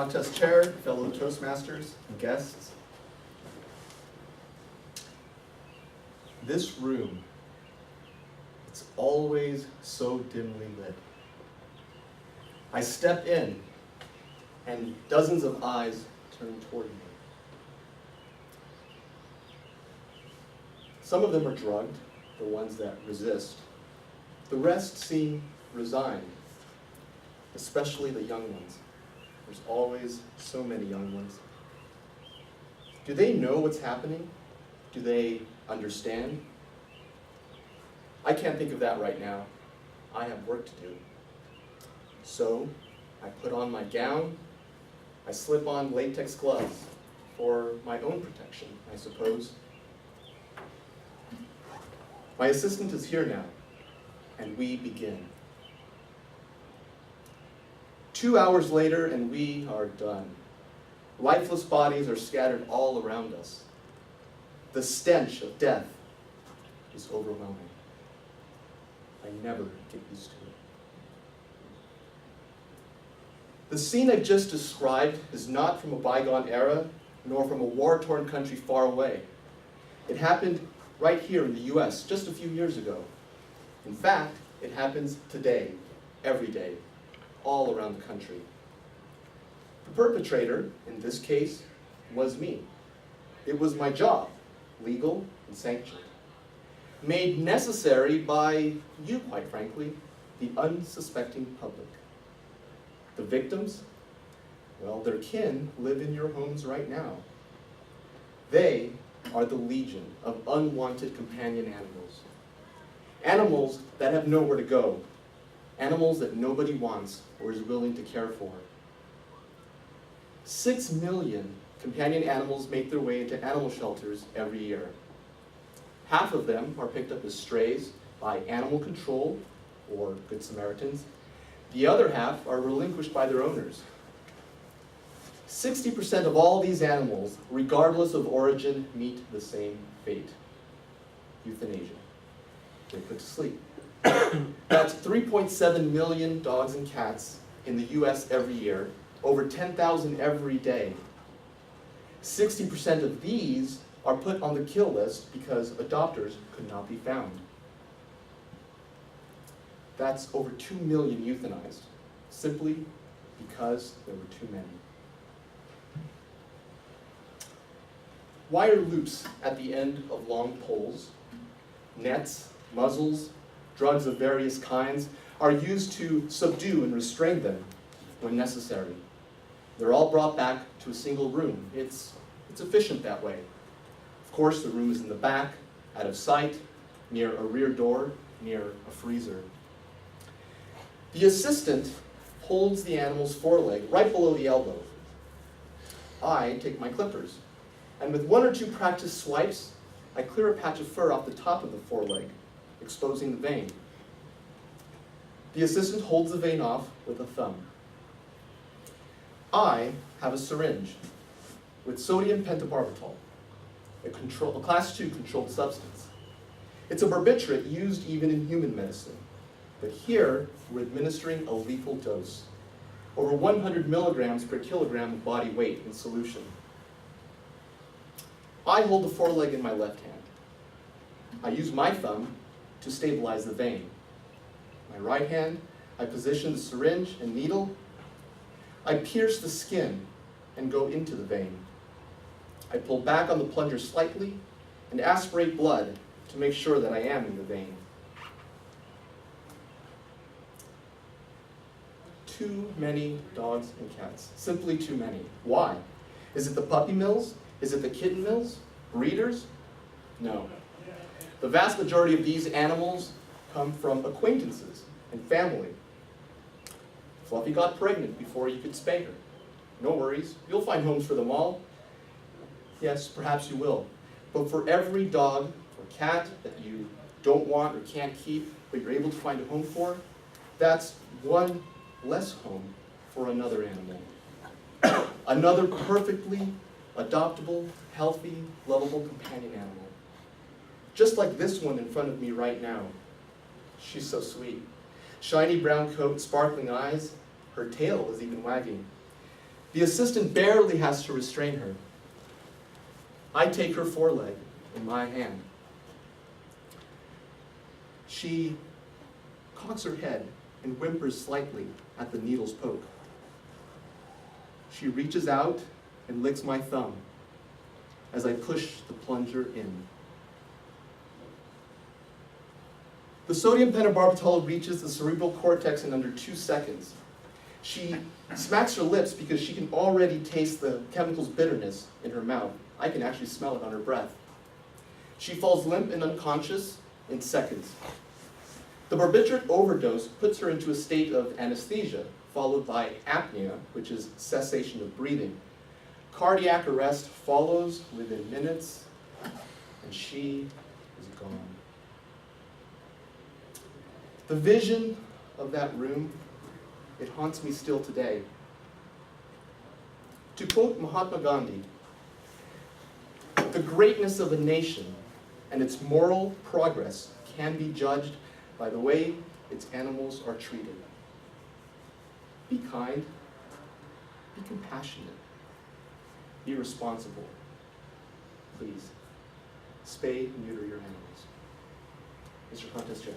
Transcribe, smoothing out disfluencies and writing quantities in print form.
contest chair, fellow Toastmasters, and guests. This room, it's always so dimly lit. I step in, and dozens of eyes turn toward me. Some of them are drugged, the ones that resist. The rest seem resigned, especially the young ones. There's always so many young ones. Do they know what's happening? Do they understand? I can't think of that right now. I have work to do. So I put on my gown. I slip on latex gloves for my own protection, I suppose. My assistant is here now, and we begin. 2 hours later, and we are done. Lifeless bodies are scattered all around us. The stench of death is overwhelming. I never get used to it. The scene I've just described is not from a bygone era, nor from a war-torn country far away. It happened right here in the US just a few years ago. In fact, it happens today, every day, all around the country. The perpetrator, in this case, was me. It was my job, legal and sanctioned. Made necessary by you, quite frankly, the unsuspecting public. The victims, well, their kin live in your homes right now. They are the legion of unwanted companion animals. Animals that have nowhere to go. Animals that nobody wants or is willing to care for. 6 million companion animals make their way into animal shelters every year. Half of them are picked up as strays by animal control or Good Samaritans. The other half are relinquished by their owners. 60% of all these animals, regardless of origin, meet the same fate: euthanasia. They're put to sleep. That's 3.7 million dogs and cats in the US every year, over 10,000 every day. 60% of these are put on the kill list because adopters could not be found. That's over 2 million euthanized, simply because there were too many. Wire loops at the end of long poles, nets, muzzles, drugs of various kinds are used to subdue and restrain them when necessary. They're all brought back to a single room. It's efficient that way. Of course, the room is in the back, out of sight, near a rear door, near a freezer. The assistant holds the animal's foreleg right below the elbow. I take my clippers, and with 1 or 2 practice swipes, I clear a patch of fur off the top of the foreleg, exposing the vein. The assistant holds the vein off with a thumb. I have a syringe with sodium pentobarbital, a class 2 controlled substance. It's a barbiturate used even in human medicine, but here we're administering a lethal dose, over 100 milligrams per kilogram of body weight in solution. I hold the foreleg in my left hand. I use my thumb to stabilize the vein. My right hand, I position the syringe and needle. I pierce the skin and go into the vein. I pull back on the plunger slightly and aspirate blood to make sure that I am in the vein. Too many dogs and cats, simply too many. Why? Is it the puppy mills? Is it the kitten mills? Breeders? No. The vast majority of these animals come from acquaintances and family. Fluffy got pregnant before you could spay her. No worries, you'll find homes for them all. Yes, perhaps you will. But for every dog or cat that you don't want or can't keep, but you're able to find a home for, that's one less home for another animal. Another perfectly adoptable, healthy, lovable companion animal. Just like this one in front of me right now. She's so sweet. Shiny brown coat, sparkling eyes. Her tail is even wagging. The assistant barely has to restrain her. I take her foreleg in my hand. She cocks her head and whimpers slightly at the needle's poke. She reaches out and licks my thumb as I push the plunger in. The sodium pentobarbital reaches the cerebral cortex in under 2 seconds. She smacks her lips because she can already taste the chemical's bitterness in her mouth. I can actually smell it on her breath. She falls limp and unconscious in seconds. The barbiturate overdose puts her into a state of anesthesia, followed by apnea, which is cessation of breathing. Cardiac arrest follows within minutes, and she is gone. The vision of that room, it haunts me still today. To quote Mahatma Gandhi, the greatness of a nation and its moral progress can be judged by the way its animals are treated. Be kind, be compassionate, be responsible. Please, spay and neuter your animals. Mr. Contest Chair.